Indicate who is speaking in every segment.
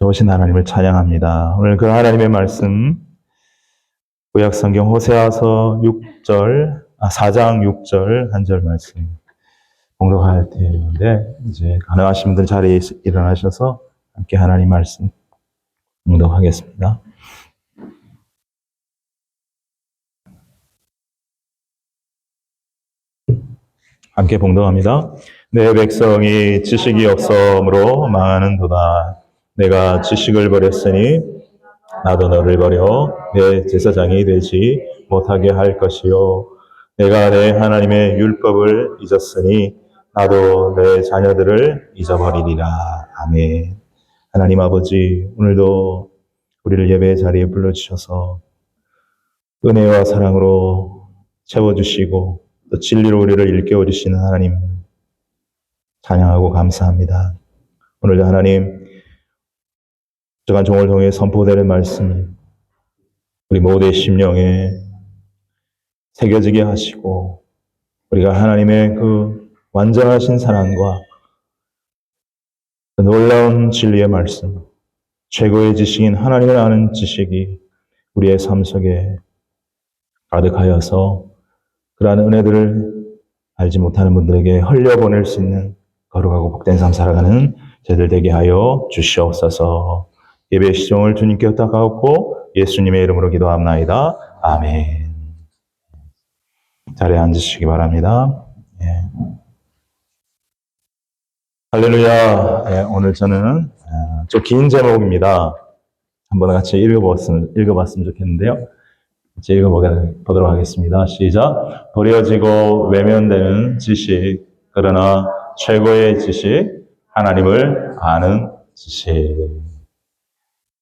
Speaker 1: 좋으신 하나님을 찬양합니다. 오늘 그 하나님의 말씀 구약 성경 호세아서 4장 6절 한 절 말씀 봉독할 때인데, 이제 가능하신 분들 자리에 일어나셔서 함께 하나님 말씀 봉독하겠습니다. 함께 봉독합니다. 내 백성이 지식이 없어므로 망하는도다. 내가 지식을 버렸으니 나도 너를 버려 내 제사장이 되지 못하게 할 것이요. 내가 내 하나님의 율법을 잊었으니 나도 내 자녀들을 잊어버리리라. 아멘. 하나님 아버지, 오늘도 우리를 예배의 자리에 불러주셔서 은혜와 사랑으로 채워주시고 또 진리로 우리를 일깨워주시는 하나님 찬양하고 감사합니다. 오늘도 하나님 부족한 종을 통해 선포되는 말씀 우리 모두의 심령에 새겨지게 하시고 우리가 하나님의 그 완전하신 사랑과 그 놀라운 진리의 말씀, 최고의 지식인 하나님을 아는 지식이 우리의 삶 속에 가득하여서 그러한 은혜들을 알지 못하는 분들에게 흘려보낼 수 있는 거룩하고 복된 삶 살아가는 저희들 되게 하여 주시옵소서. 예배의 시종을 주님께 부탁하고 예수님의 이름으로 기도합나이다. 아멘. 자리에 앉으시기 바랍니다. 예. 할렐루야. 예, 오늘 저는 좀 긴 제목입니다. 한번 같이 읽어봤으면 좋겠는데요. 같이 읽어보도록 하겠습니다. 시작. 버려지고 외면되는 지식, 그러나 최고의 지식, 하나님을 아는 지식.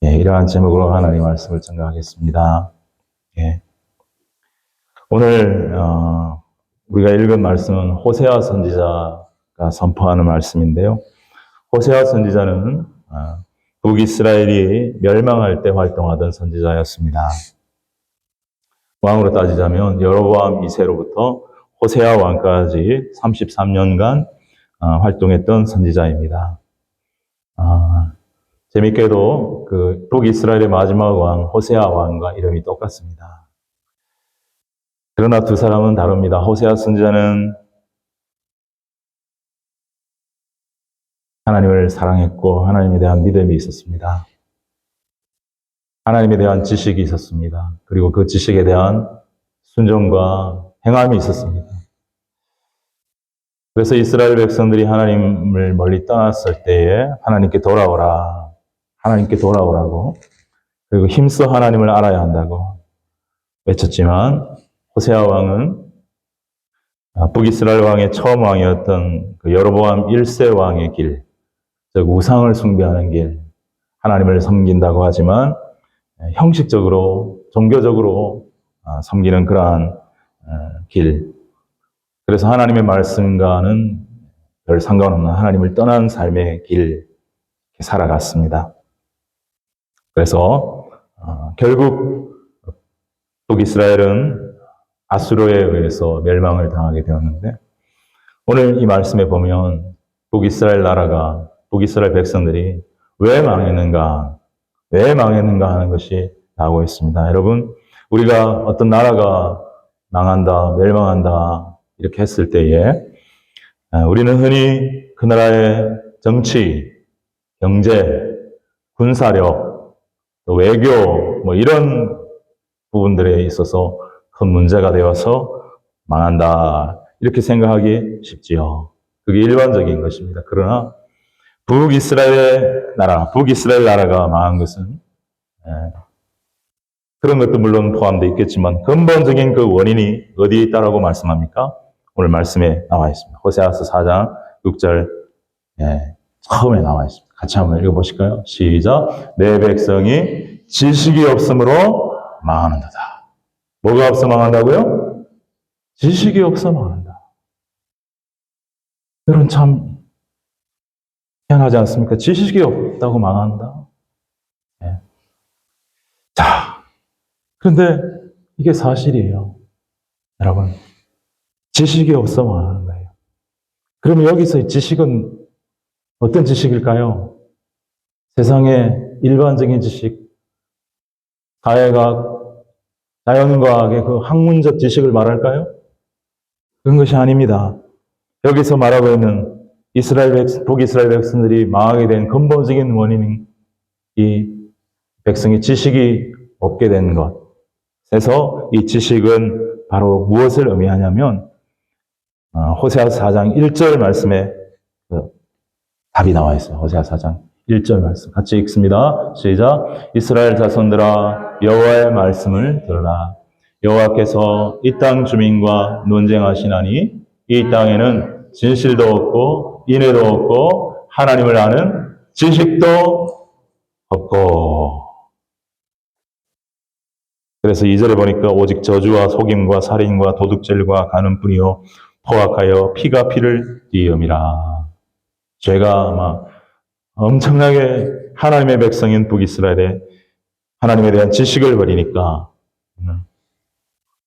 Speaker 1: 예, 이러한 제목으로 하나님 말씀을 전가하겠습니다. 예. 오늘 우리가 읽은 말씀은 호세아 선지자가 선포하는 말씀인데요. 호세아 선지자는 북이스라엘이 멸망할 때 활동하던 선지자였습니다. 왕으로 따지자면 여로보암 2세로부터 호세아 왕까지 33년간 활동했던 선지자입니다. 재밌게도 그 북이스라엘의 마지막 왕 호세아 왕과 이름이 똑같습니다. 그러나 두 사람은 다릅니다. 호세아 선지자는 하나님을 사랑했고 하나님에 대한 믿음이 있었습니다. 하나님에 대한 지식이 있었습니다. 그리고 그 지식에 대한 순종과 행함이 있었습니다. 그래서 이스라엘 백성들이 하나님을 멀리 떠났을 때에 하나님께 돌아오라고, 그리고 힘써 하나님을 알아야 한다고 외쳤지만 호세아 왕은 북이스라엘 왕의 처음 왕이었던 그 여로보암 1세 왕의 길, 즉 우상을 숭배하는 길, 하나님을 섬긴다고 하지만 형식적으로, 종교적으로 섬기는 그러한 길, 그래서 하나님의 말씀과는 별 상관없는 하나님을 떠난 삶의 길 살아갔습니다. 그래서 결국 북이스라엘은 아수르에 의해서 멸망을 당하게 되었는데, 오늘 이 말씀에 보면 북이스라엘 백성들이 왜 망했는가 하는 것이 나오고 있습니다. 여러분, 우리가 어떤 나라가 망한다, 멸망한다 이렇게 했을 때에 우리는 흔히 그 나라의 정치, 경제, 군사력, 또 외교 이런 부분들에 있어서 큰 문제가 되어서 망한다 이렇게 생각하기 쉽지요. 그게 일반적인 것입니다. 그러나 북이스라엘 나라가 망한 것은 그런 것도 물론 포함되어 있겠지만 근본적인 그 원인이 어디에 있다라고 말씀합니까? 오늘 말씀에 나와 있습니다. 호세아서 4장 6절 처음에 나와 있습니다. 같이 한번 읽어보실까요? 시작. 내 백성이 지식이 없으므로 망하는도다. 뭐가 없어 망한다고요? 지식이 없어 망한다. 여러분 참 희한하지 않습니까? 지식이 없다고 망한다. 자, 그런데 이게 사실이에요. 여러분, 지식이 없어 망하는 거예요. 그러면 여기서 지식은 어떤 지식일까요? 세상의 일반적인 지식, 사회과학, 자연과학의 그 학문적 지식을 말할까요? 그런 것이 아닙니다. 여기서 말하고 있는 북이스라엘 백성들이 망하게 된 근본적인 원인은 이 백성의 지식이 없게 된 것. 그래서 이 지식은 바로 무엇을 의미하냐면 호세아서 4장 1절 말씀에 답이 나와 있어요. 호세아 4장 1절 말씀. 같이 읽습니다. 시작. 이스라엘 자손들아 여호와의 말씀을 들으라. 여호와께서 이 땅 주민과 논쟁하시나니 이 땅에는 진실도 없고 인애도 없고 하나님을 아는 지식도 없고. 그래서 2절에 보니까 오직 저주와 속임과 살인과 도둑질과 가늠뿐이요 포악하여 피가 피를 띠음이라. 죄가 막 엄청나게 하나님의 백성인 북이스라엘에 하나님에 대한 지식을 버리니까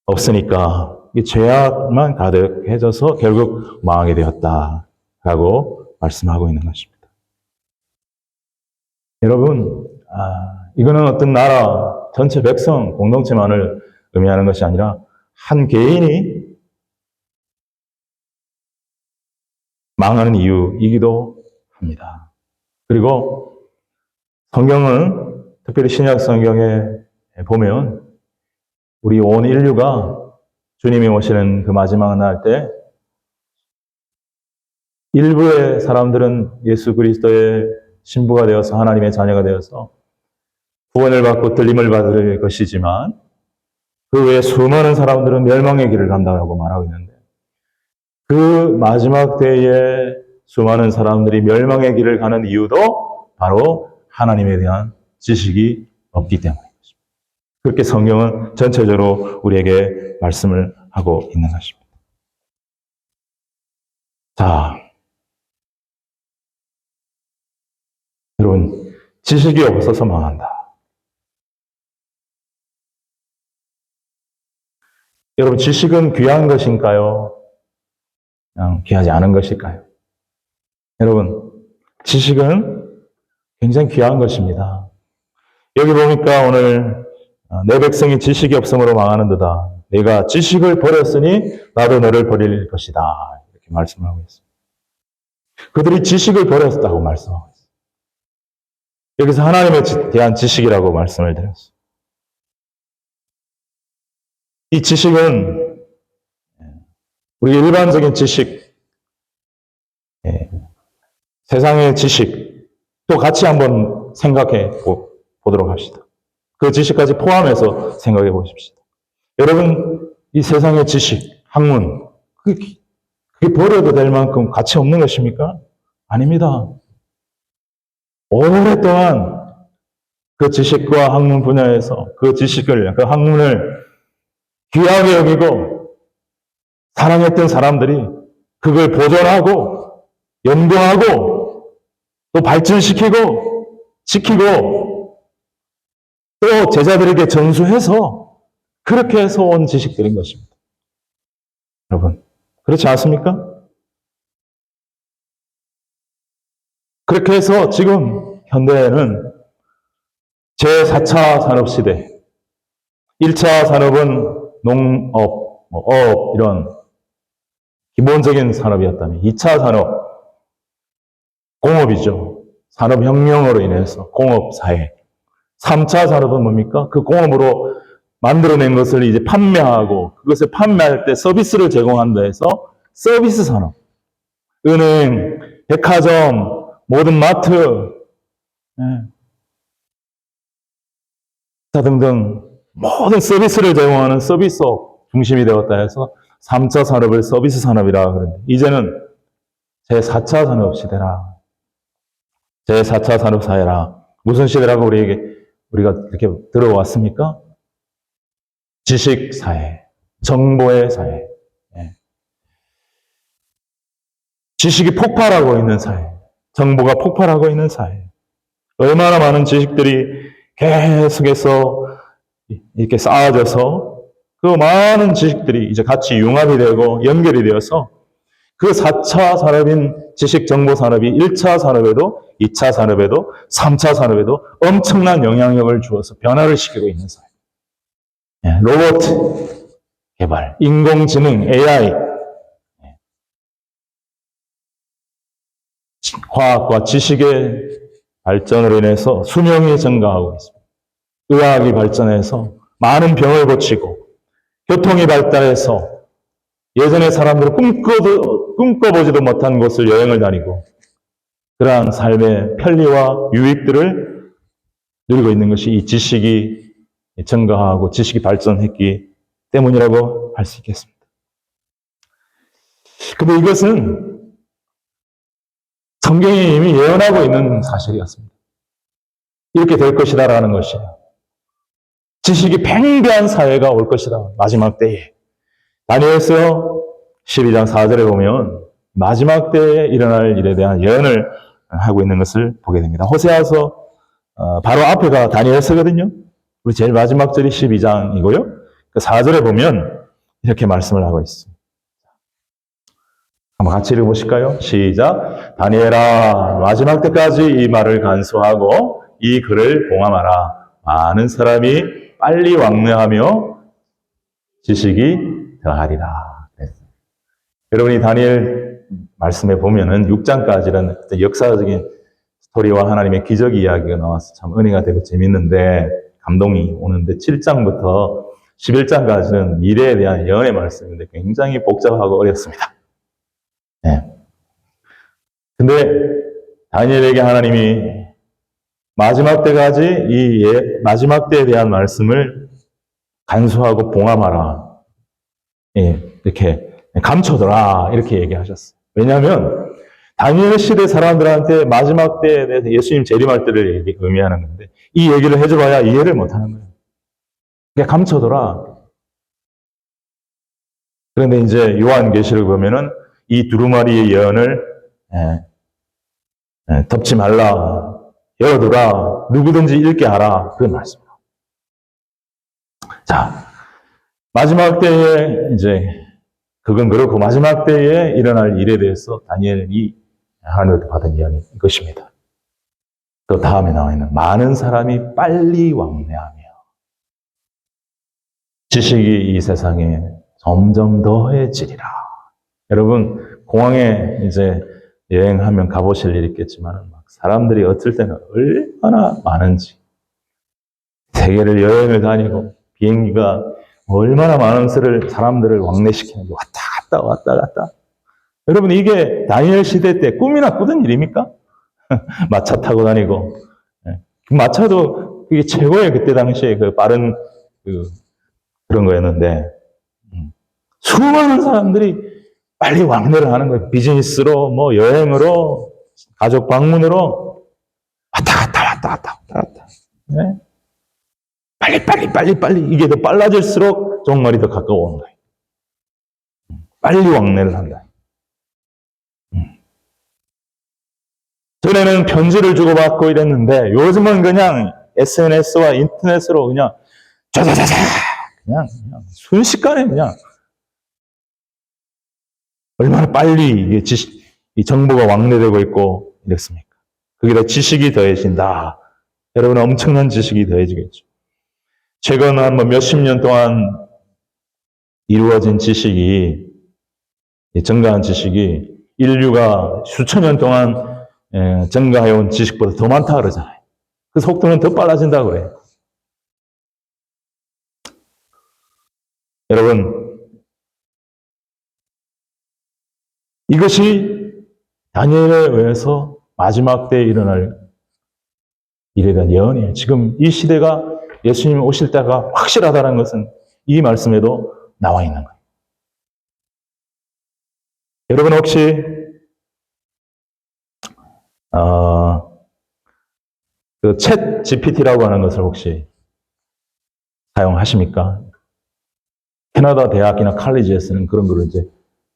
Speaker 1: 없으니까 이 죄악만 가득해져서 결국 망하게 되었다라고 말씀하고 있는 것입니다. 여러분, 이거는 어떤 나라 전체 백성 공동체만을 의미하는 것이 아니라 한 개인이 망하는 이유이기도 합니다. 그리고 성경은 특별히 신약 성경에 보면 우리 온 인류가 주님이 오시는 그 마지막 날 때 일부의 사람들은 예수 그리스도의 신부가 되어서 하나님의 자녀가 되어서 구원을 받고 들림을 받을 것이지만 그 외에 수많은 사람들은 멸망의 길을 간다고 말하고 있는데 그 마지막 때에 수많은 사람들이 멸망의 길을 가는 이유도 바로 하나님에 대한 지식이 없기 때문입니다. 그렇게 성경은 전체적으로 우리에게 말씀을 하고 있는 것입니다. 자, 여러분, 지식이 없어서 망한다. 여러분, 지식은 귀한 것인가요? 그냥 귀하지 않은 것일까요? 여러분, 지식은 굉장히 귀한 것입니다. 여기 보니까 오늘 내 백성이 지식이 없음으로 망하는도다. 내가 지식을 버렸으니 나도 너를 버릴 것이다. 이렇게 말씀을 하고 있습니다. 그들이 지식을 버렸다고 말씀하고 있습니다. 여기서 하나님에 대한 지식이라고 말씀을 드렸습니다. 이 지식은 우리 일반적인 지식, 세상의 지식도 같이 한번 생각해 보도록 합시다. 그 지식까지 포함해서 생각해 보십시다. 여러분, 이 세상의 지식, 학문, 그게 버려도 될 만큼 가치 없는 것입니까? 아닙니다. 오랫동안 그 지식과 학문 분야에서 그 지식을, 그 학문을 귀하게 여기고 사랑했던 사람들이 그걸 보존하고 연구하고 또 발전시키고 지키고 또 제자들에게 전수해서 그렇게 해서 온 지식들인 것입니다. 여러분, 그렇지 않습니까? 그렇게 해서 지금 현대에는 제4차 산업시대, 1차 산업은 농업, 어업 이런 기본적인 산업이었다면 2차 산업, 공업이죠. 산업혁명으로 인해서 공업사회. 3차 산업은 뭡니까? 그 공업으로 만들어낸 것을 이제 판매하고 그것을 판매할 때 서비스를 제공한다 해서 서비스 산업. 은행, 백화점, 모든 마트, 등등 모든 서비스를 제공하는 서비스업 중심이 되었다 해서 3차 산업을 서비스 산업이라 그러는데 이제는 제4차 산업 시대라. 제4차 산업 사회라. 무슨 시대라고 우리가 이렇게 들어왔습니까? 지식 사회, 정보의 사회. 지식이 폭발하고 있는 사회, 정보가 폭발하고 있는 사회. 얼마나 많은 지식들이 계속해서 이렇게 쌓아져서 그 많은 지식들이 이제 같이 융합이 되고 연결이 되어서 그 4차 산업인 지식정보산업이 1차 산업에도 2차 산업에도 3차 산업에도 엄청난 영향력을 주어서 변화를 시키고 있는 사회. 로봇 개발, 인공지능, AI, 과학과 지식의 발전으로 인해서 수명이 증가하고 있습니다. 의학이 발전해서 많은 병을 고치고 교통이 발달해서 예전에 사람들은 꿈꿔보지도 못한 곳을 여행을 다니고 그러한 삶의 편리와 유익들을 누리고 있는 것이 이 지식이 증가하고 지식이 발전했기 때문이라고 할 수 있겠습니다. 근데 이것은 성경이 이미 예언하고 있는 사실이었습니다. 이렇게 될 것이다라는 것이에요. 지식이 팽배한 사회가 올 것이다. 마지막 때에. 다니엘서 12장 4절에 보면 마지막 때에 일어날 일에 대한 예언을 하고 있는 것을 보게 됩니다. 호세아서 바로 앞에가 다니엘서거든요. 우리 제일 마지막 절이 12장이고요. 그 4절에 보면 이렇게 말씀을 하고 있습니다. 한번 같이 읽어보실까요? 시작. 다니엘아, 마지막 때까지 이 말을 간수하고 이 글을 봉함하라. 많은 사람이 빨리 왕래하며 지식이 더하리라. 여러분이 다니엘 말씀에 보면은 6장까지는 역사적인 스토리와 하나님의 기적 이야기가 나와서 참 은혜가 되고 재밌는데 감동이 오는데 7장부터 11장까지는 미래에 대한 예언의 말씀인데 굉장히 복잡하고 어렵습니다. 네. 근데 다니엘에게 하나님이 마지막 때까지 마지막 때에 대한 말씀을 간수하고 봉함하라. 이렇게 감춰둬라. 이렇게 얘기하셨어요. 왜냐하면 다니엘 시대 사람들한테 마지막 때에 대해서 예수님 재림할 때를 의미하는 건데 이 얘기를 해줘봐야 이해를 못하는 거예요. 그러니까 감춰둬라. 그런데 이제 요한계시를 보면은 이 두루마리의 예언을 덮지 말라, 열어두라, 누구든지 읽게 하라. 그런 말씀입니다. 자, 마지막 때에 이제 그건 그렇고 마지막 때에 일어날 일에 대해서 다니엘이 하나님으로부터 받은 이야기인 것입니다. 그 다음에 나와 있는 많은 사람이 빨리 왕래하며 지식이 이 세상에 점점 더해지리라. 여러분 공항에 이제 여행하면 가보실 일이 있겠지만 막 사람들이 어떨 때는 얼마나 많은지 세계를 여행을 다니고 비행기가 얼마나 많은 사람들을 왕래시키는지 왔다 갔다. 여러분 이게 다니엘 시대 때 꿈이나 꾸던 일입니까? 마차 타고 다니고 마차도 그게 최고의 그때 당시에 그 빠른 그런 거였는데 수많은 사람들이 빨리 왕래를 하는 거예요. 비즈니스로, 뭐 여행으로, 가족 방문으로 왔다 갔다. 네? 빨리 이게 더 빨라질수록 종말이 더 가까워오는 거예요. 빨리 왕래를 한다. 전에는 편지를 주고받고 이랬는데 요즘은 그냥 SNS와 인터넷으로 그냥 자자자자 그냥 순식간에 그냥 얼마나 빨리 이게 이 정보가 왕래되고 있고 이랬습니까? 거기다 지식이 더해진다. 여러분 엄청난 지식이 더해지겠죠. 최근 한 몇십 년 동안 이루어진 지식이 증가한 지식이 인류가 수천 년 동안 증가해온 지식보다 더 많다 그러잖아요. 그 속도는 더 빨라진다고 그래요. 여러분 이것이 다니엘에 의해서 마지막 때에 일어날 일에 대한 예언이에요. 지금 이 시대가 예수님 오실 때가 확실하다는 것은 이 말씀에도 나와 있는 거예요. 여러분 혹시 그 챗 GPT라고 하는 것을 혹시 사용하십니까? 캐나다 대학이나 칼리지에서는 그런 걸 이제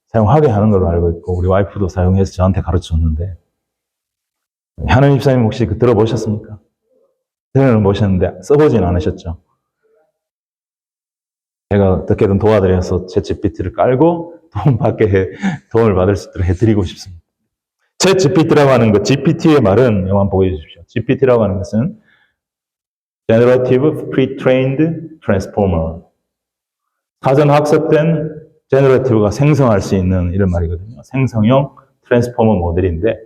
Speaker 1: 사용하게 하는 걸로 알고 있고 우리 와이프도 사용해서 저한테 가르쳐줬는데 현은 집사님 혹시 들어보셨습니까? 들어는 보셨는데 써보진 않으셨죠? 제가 어떻게든 도와드려서 챗GPT를 깔고 도움을 받을 수 있도록 해드리고 싶습니다. 챗 GPT라고 하는 것, GPT의 말은 한번 보여 주십시오. GPT라고 하는 것은 Generative Pre-trained Transformer. 사전 학습된 제너러티브가 생성할 수 있는 이런 말이거든요. 생성형 트랜스포머 모델인데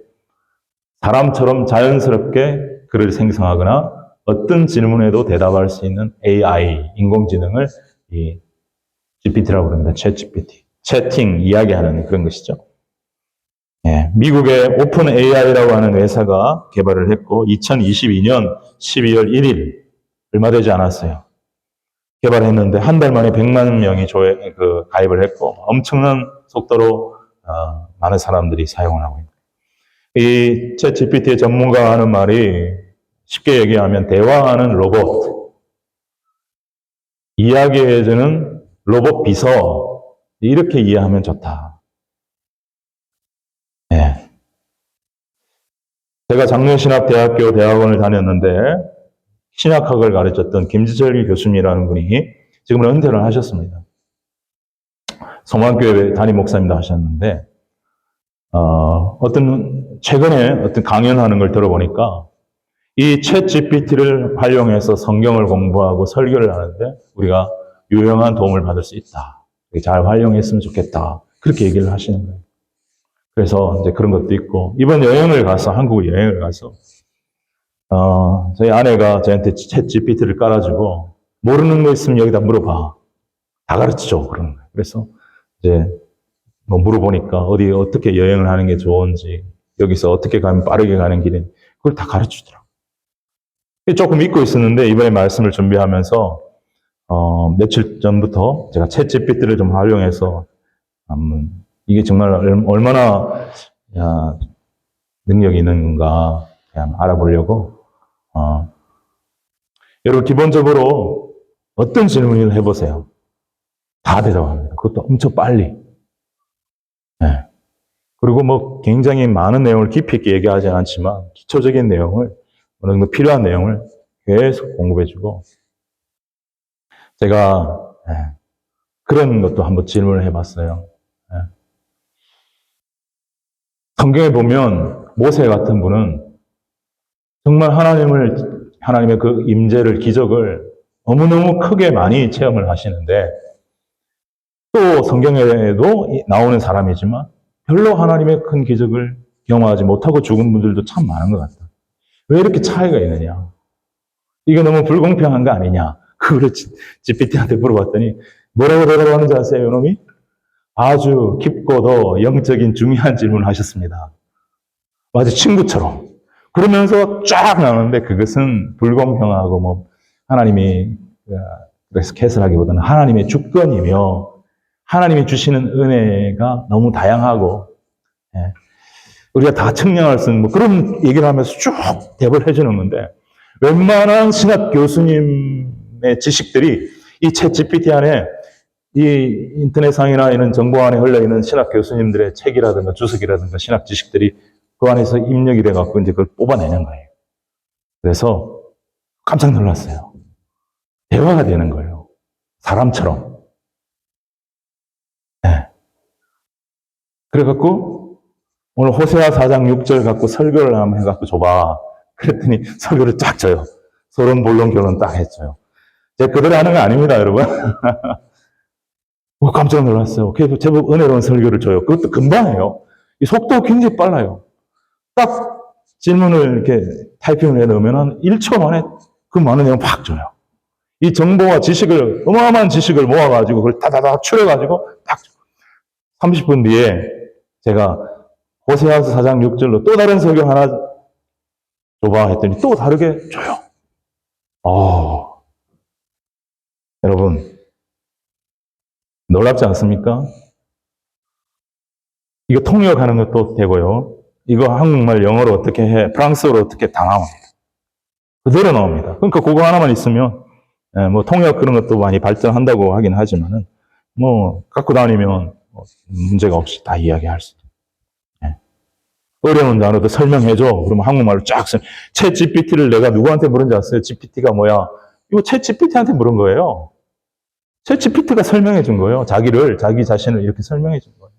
Speaker 1: 사람처럼 자연스럽게 글을 생성하거나 어떤 질문에도 대답할 수 있는 AI, 인공지능을 이 GPT라고 부릅니다. 챗 GPT. 채팅, 이야기하는 그런 것이죠. 예, 미국의 오픈 AI라고 하는 회사가 개발을 했고 2022년 12월 1일 얼마 되지 않았어요. 개발했는데 한 달 만에 100만 명이 가입을 했고 엄청난 속도로 많은 사람들이 사용을 하고 있습니다. 이 챗 GPT의 전문가가 하는 말이 쉽게 얘기하면 대화하는 로봇, 이야기해주는 로봇 비서 이렇게 이해하면 좋다. 네. 제가 장로신학대학교 대학원을 다녔는데 신학학을 가르쳤던 김지철 교수님이라는 분이 지금은 은퇴를 하셨습니다. 성만교회 담임 목사님도 하셨는데 최근에 어떤 강연하는 걸 들어보니까 이 챗 GPT를 활용해서 성경을 공부하고 설교를 하는데 우리가 유용한 도움을 받을 수 있다. 잘 활용했으면 좋겠다. 그렇게 얘기를 하시는 거예요. 그래서 이제 그런 것도 있고 이번 한국 여행을 가서 저희 아내가 저한테 챗 GPT를 깔아주고 모르는 거 있으면 여기다 물어봐. 다 가르치죠. 그런 거예요. 그래서 이제 뭐 물어보니까 어떻게 여행을 하는 게 좋은지 여기서 어떻게 가면 빠르게 가는 길인지 그걸 다 가르치더라고요. 조금 잊고 있었는데 이번에 말씀을 준비하면서 며칠 전부터 제가 챗 GPT를 좀 활용해서 이게 정말 얼마나 능력이 있는 건가 그냥 알아보려고 여러분 기본적으로 어떤 질문을 해보세요. 다 대답합니다. 그것도 엄청 빨리. 네. 그리고 뭐 굉장히 많은 내용을 깊이 있게 얘기하지는 않지만 기초적인 내용을 어느 정도 필요한 내용을 계속 공급해주고 제가 그런 것도 한번 질문을 해봤어요. 성경에 보면 모세 같은 분은 정말 하나님의 그 임재를, 기적을 너무너무 크게 많이 체험을 하시는데 또 성경에도 나오는 사람이지만 별로 하나님의 큰 기적을 경험하지 못하고 죽은 분들도 참 많은 것 같아요. 왜 이렇게 차이가 있느냐? 이거 너무 불공평한 거 아니냐? 그걸 GPT한테 물어봤더니 뭐라고 대답하는지 아세요, 이놈이? 아주 깊고도 영적인 중요한 질문을 하셨습니다. 마치 친구처럼. 그러면서 쫙 나오는데 그것은 불공평하고 뭐 하나님이 그래서 캐슬하기보다는 하나님의 주권이며 하나님이 주시는 은혜가 너무 다양하고 우리가 다 측량할 수 있는 뭐 그런 얘기를 하면서 쭉 대답을 해주는 건데 웬만한 신학 교수님의 지식들이 이 챗 GPT 안에 이 인터넷상이나 이런 정보 안에 흘러있는 신학 교수님들의 책이라든가 주석이라든가 신학 지식들이 그 안에서 입력이 돼갖고 이제 그걸 뽑아내는 거예요. 그래서 깜짝 놀랐어요. 대화가 되는 거예요. 사람처럼. 네. 그래갖고 오늘 호세아 4장 6절 갖고 설교를 한번 해갖고 줘봐. 그랬더니 설교를 쫙 줘요. 소론, 본론, 결론 딱 했어요. 제가 그대로 하는 거 아닙니다, 여러분. 깜짝 놀랐어요. 그래서 제법 은혜로운 설교를 줘요. 그것도 금방 해요. 이 속도가 굉장히 빨라요. 딱 질문을 이렇게 타이핑을 해 넣으면 한 1초 만에 그 많은 내용 팍 줘요. 이 정보와 지식을, 어마어마한 지식을 모아가지고 그걸 다다닥 추려가지고 딱 30분 뒤에 제가 호세아서 4장 6절로 또 다른 설교 하나 줘봐 했더니 또 다르게 줘요. 여러분, 놀랍지 않습니까? 이거 통역하는 것도 되고요. 이거 한국말, 영어로 어떻게 해, 프랑스어로 어떻게 다 나옵니다. 그대로 나옵니다. 그러니까 그거 하나만 있으면, 뭐 통역 그런 것도 많이 발전한다고 하긴 하지만은, 뭐, 갖고 다니면 문제가 없이 다 이야기할 수 있어요. 어려운 단어도 설명해줘. 그러면 한국말로 쫙 챗 GPT를 내가 누구한테 물은지 아세요? GPT가 뭐야? 이거 챗 GPT한테 물은 거예요. 챗GPT가 설명해 준 거예요. 자기 자신을 이렇게 설명해 준 거예요.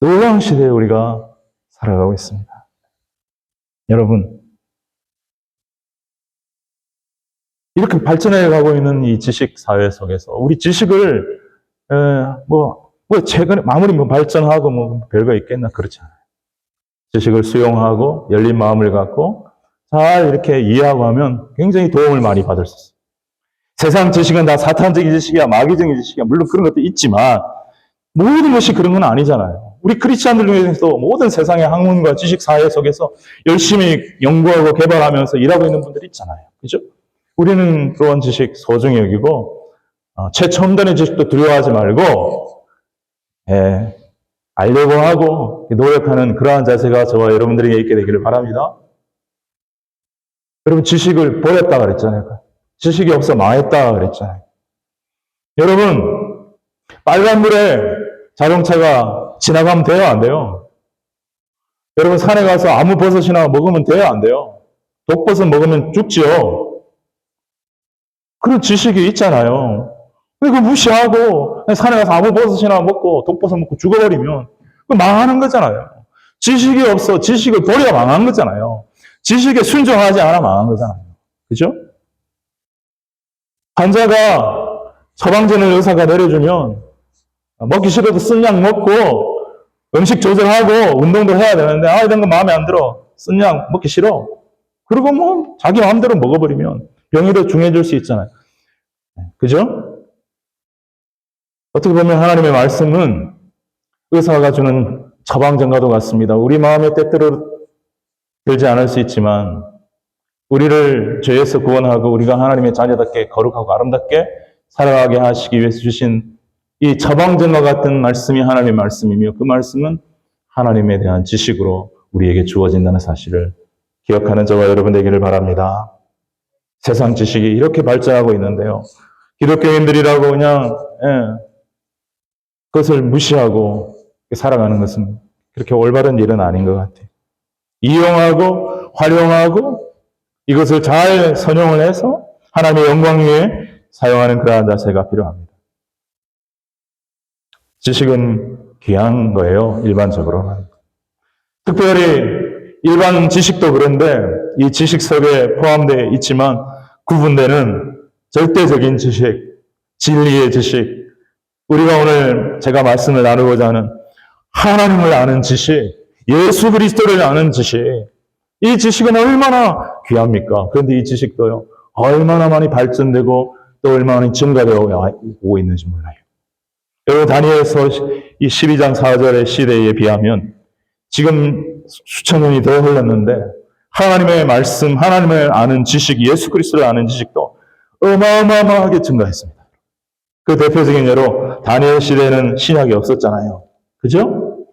Speaker 1: 놀라운 시대에 우리가 살아가고 있습니다. 여러분, 이렇게 발전해 가고 있는 이 지식 사회 속에서 우리 지식을 최근에 아무리 발전하고 별거 있겠나 그렇지 않아요. 지식을 수용하고 열린 마음을 갖고 잘 이렇게 이해하고 하면 굉장히 도움을 많이 받을 수 있어요. 세상 지식은 다 사탄적인 지식이야, 마귀적인 지식이야. 물론 그런 것도 있지만 모든 것이 그런 건 아니잖아요. 우리 크리스찬들 중에서도 모든 세상의 학문과 지식 사회 속에서 열심히 연구하고 개발하면서 일하고 있는 분들이 있잖아요. 그죠? 우리는 그런 지식 소중히 여기고 최첨단의 지식도 두려워하지 말고 알려고 하고 노력하는 그러한 자세가 저와 여러분들에게 있게 되기를 바랍니다. 여러분 지식을 버렸다 그랬잖아요. 지식이 없어 망했다 그랬잖아요. 여러분 빨간불에 자동차가 지나가면 돼요 안 돼요? 여러분 산에 가서 아무 버섯이나 먹으면 돼요 안 돼요? 독버섯 먹으면 죽지요. 그런 지식이 있잖아요. 그거 무시하고 산에 가서 아무 버섯이나 먹고 독버섯 먹고 죽어버리면 그거 망하는 거잖아요. 지식이 없어 지식을 버려 망한 거잖아요. 지식에 순종하지 않아 망한 거잖아요. 그죠? 환자가 처방전을 의사가 내려주면 먹기 싫어도 쓴 약 먹고 음식 조절하고 운동도 해야 되는데 이런 거 마음에 안 들어. 쓴 약 먹기 싫어. 그리고 자기 마음대로 먹어버리면 병이 더 중해질 수 있잖아요. 그죠? 어떻게 보면 하나님의 말씀은 의사가 주는 처방전과도 같습니다. 우리 마음에 때때로 들지 않을 수 있지만 우리를 죄에서 구원하고 우리가 하나님의 자녀답게 거룩하고 아름답게 살아가게 하시기 위해서 주신 이 처방전과 같은 말씀이 하나님의 말씀이며 그 말씀은 하나님에 대한 지식으로 우리에게 주어진다는 사실을 기억하는 저와 여러분 되기를 바랍니다. 세상 지식이 이렇게 발전하고 있는데요. 기독교인들이라고 그냥 그것을 무시하고 살아가는 것은 그렇게 올바른 일은 아닌 것 같아요. 이용하고 활용하고 이것을 잘 선용을 해서 하나님의 영광 위에 사용하는 그러한 자세가 필요합니다. 지식은 귀한 거예요. 일반적으로는. 특별히 일반 지식도 그런데 이 지식 속에 포함되어 있지만 구분되는 절대적인 지식, 진리의 지식, 우리가 오늘 제가 말씀을 나누고자 하는 하나님을 아는 지식, 예수 그리스도를 아는 지식, 이 지식은 얼마나 귀합니까? 그런데 이 지식도요, 얼마나 많이 발전되고 또 얼마나 많이 증가되어 오고 있는지 몰라요. 여러분, 다니엘서 이 12장 4절의 시대에 비하면 지금 수천 년이 더 흘렀는데 하나님의 말씀, 하나님을 아는 지식, 예수 그리스도를 아는 지식도 어마어마하게 증가했습니다. 그 대표적인 예로 다니엘 시대에는 신약이 없었잖아요. 그죠?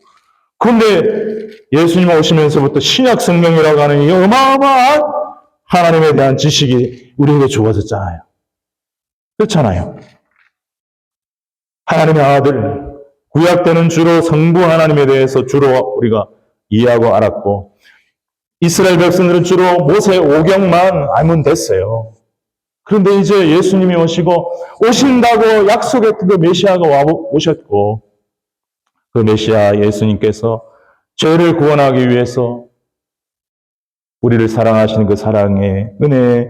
Speaker 1: 그런데 예수님 오시면서부터 신약 성경이라고 하는 이 어마어마한 하나님에 대한 지식이 우리에게 주어졌잖아요. 그렇잖아요. 하나님의 아들, 구약 때는 주로 성부 하나님에 대해서 주로 우리가 이해하고 알았고 이스라엘 백성들은 주로 모세 오경만 알면 됐어요. 그런데 이제 예수님이 오신다고 약속했던 그 메시아가 오셨고 그 메시아 예수님께서 죄를 구원하기 위해서 우리를 사랑하시는 그 사랑의 은혜에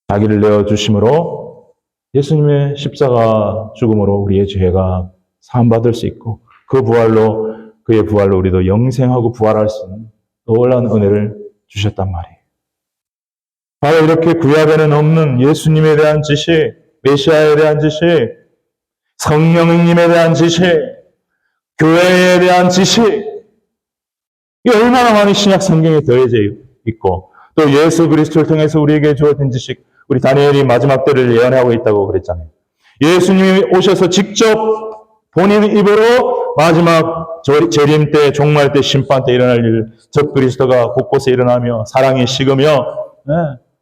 Speaker 1: 자기를 내어주심으로 예수님의 십자가 죽음으로 우리의 죄가 사함받을 수 있고 그의 부활로 우리도 영생하고 부활할 수 있는 놀라운 은혜를 주셨단 말이에요. 바로 이렇게 구약에는 없는 예수님에 대한 지식, 메시아에 대한 지식, 성령님에 대한 지식, 교회에 대한 지식, 이 얼마나 많이 신약 성경에 더해져 있고 또 예수 그리스도를 통해서 우리에게 주어진 지식, 우리 다니엘이 마지막 때를 예언하고 있다고 그랬잖아요. 예수님이 오셔서 직접 본인 입으로 마지막 재림 때, 종말 때, 심판 때 일어날 일, 적 그리스도가 곳곳에 일어나며 사랑이 식으며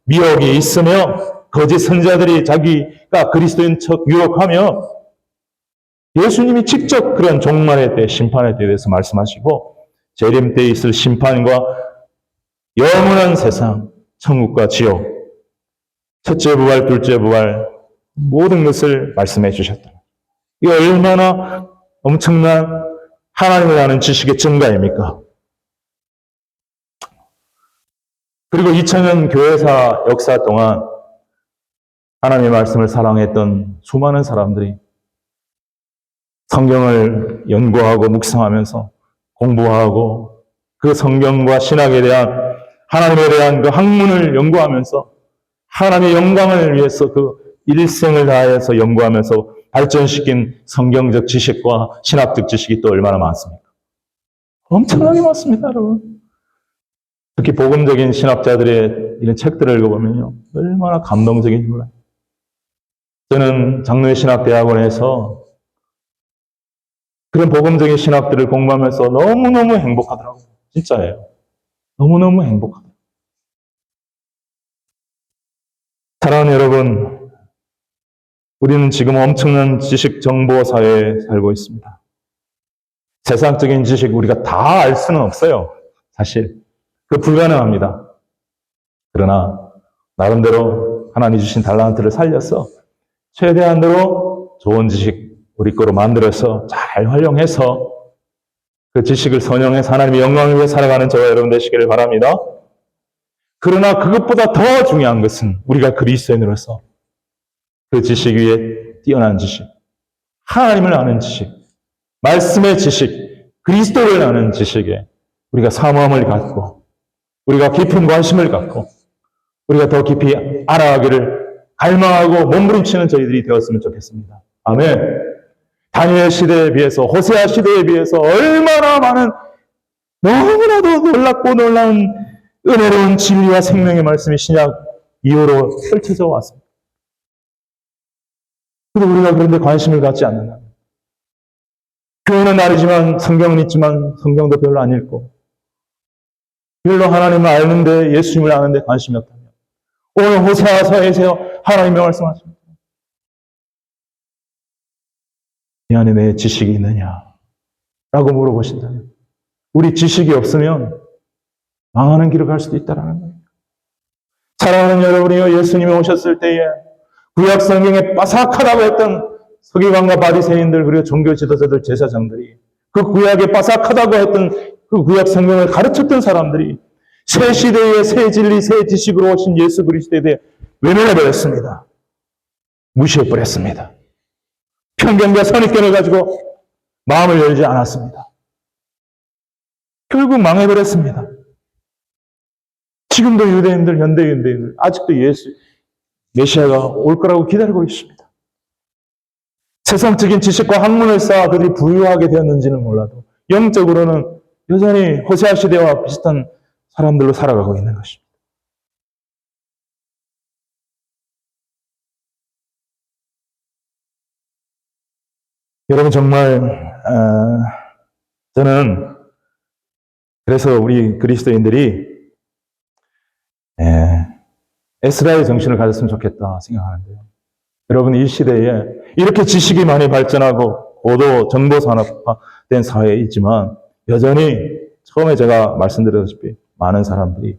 Speaker 1: 미혹이 있으며 거짓 선자들이 자기가 그리스도인 척 유혹하며 예수님이 직접 그런 종말의 때, 심판의 때에 대해서 말씀하시고 재림 때에 있을 심판과 영원한 세상, 천국과 지옥, 첫째 부활, 둘째 부활 모든 것을 말씀해 주셨다. 이게 얼마나 엄청난 하나님을 아는 지식의 증가입니까? 그리고 2000년 교회사 역사 동안 하나님의 말씀을 사랑했던 수많은 사람들이 성경을 연구하고 묵상하면서 공부하고 그 성경과 신학에 대한 하나님에 대한 그 학문을 연구하면서 하나님의 영광을 위해서 그 일생을 다해서 연구하면서 발전시킨 성경적 지식과 신학적 지식이 또 얼마나 많습니까? 엄청나게 많습니다, 여러분. 특히 복음적인 신학자들의 이런 책들을 읽어보면요, 얼마나 감동적인지 몰라요. 저는 장로신학대학원에서 그런 복음적인 신학들을 공부하면서 너무너무 행복하더라고요. 진짜예요. 너무너무 행복하더라고요. 사랑하는 여러분, 우리는 지금 엄청난 지식 정보 사회에 살고 있습니다. 세상적인 지식 우리가 다 알 수는 없어요. 사실. 그 불가능합니다. 그러나 나름대로 하나님 주신 달란트를 살려서 최대한으로 좋은 지식 우리 거로 만들어서 잘 활용해서 그 지식을 선용해서 하나님의 영광을 위해 살아가는 저와 여러분 되시기를 바랍니다. 그러나 그것보다 더 중요한 것은 우리가 그리스도인으로서 그 지식 위에 뛰어난 지식, 하나님을 아는 지식, 말씀의 지식, 그리스도를 아는 지식에 우리가 사모함을 갖고 우리가 깊은 관심을 갖고 우리가 더 깊이 알아가기를 갈망하고 몸부림치는 저희들이 되었으면 좋겠습니다. 아멘. 다니엘 시대에 비해서 호세아 시대에 비해서 얼마나 많은 너무나도 놀랍고 놀라운 은혜로운 진리와 생명의 말씀이 신약 이후로 펼쳐져 왔습니다. 그런데 우리가 그런데 관심을 갖지 않는다. 교회는 다니지만 성경은 있지만 성경도 별로 안 읽고 별로 하나님을 아는데 예수님을 아는데 관심이 없다면 오늘 호세아서에서 하나님의 말씀하십니다. 이 안에 내 지식이 있느냐? 라고 물어보신다면 우리 지식이 없으면 망하는 길을 갈 수도 있다는 거예요. 사랑하는 여러분이요, 예수님이 오셨을 때에 구약 성경에 빠삭하다고 했던 서기관과 바리새인들 그리고 종교 지도자들 제사장들이 그 구약에 빠삭하다고 했던 그 구약 성경을 가르쳤던 사람들이 새 시대의 새 진리, 새 지식으로 오신 예수 그리스도에 대해 외면해버렸습니다. 무시해버렸습니다. 편견과 선입견을 가지고 마음을 열지 않았습니다. 결국 망해버렸습니다. 지금도 유대인들, 현대 유대인들 아직도 메시아가 올 거라고 기다리고 있습니다. 세상적인 지식과 학문을 쌓아 그들이 부유하게 되었는지는 몰라도 영적으로는 여전히 호세아 시대와 비슷한 사람들로 살아가고 있는 것입니다. 여러분 정말 저는 그래서 우리 그리스도인들이 에스라의 정신을 가졌으면 좋겠다 생각하는데요. 여러분 이 시대에 이렇게 지식이 많이 발전하고 고도 정보 산업화된 사회에 있지만 여전히 처음에 제가 말씀드렸다시피 많은 사람들이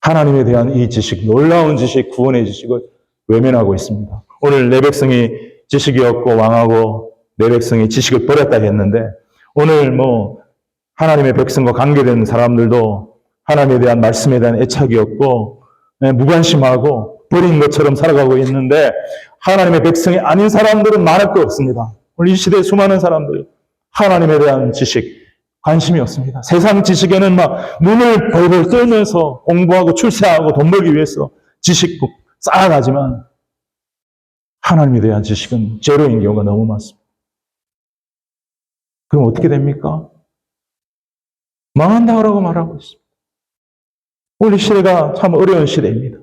Speaker 1: 하나님에 대한 이 지식, 놀라운 지식, 구원의 지식을 외면하고 있습니다. 오늘 내 백성이 지식이 없고 왕하고 내 백성이 지식을 버렸다 했는데 오늘 하나님의 백성과 관계된 사람들도 하나님에 대한 말씀에 대한 애착이 없고 무관심하고 버린 것처럼 살아가고 있는데 하나님의 백성이 아닌 사람들은 많을 것 같습니다. 오늘 이 시대에 수많은 사람들이 하나님에 대한 지식, 관심이 없습니다. 세상 지식에는 눈을 벌벌 떨면서 공부하고 출세하고 돈 벌기 위해서 지식 쌓아가지만 하나님에 대한 지식은 제로인 경우가 너무 많습니다. 그럼 어떻게 됩니까? 망한다고 말하고 있습니다. 오늘 이 시대가 참 어려운 시대입니다.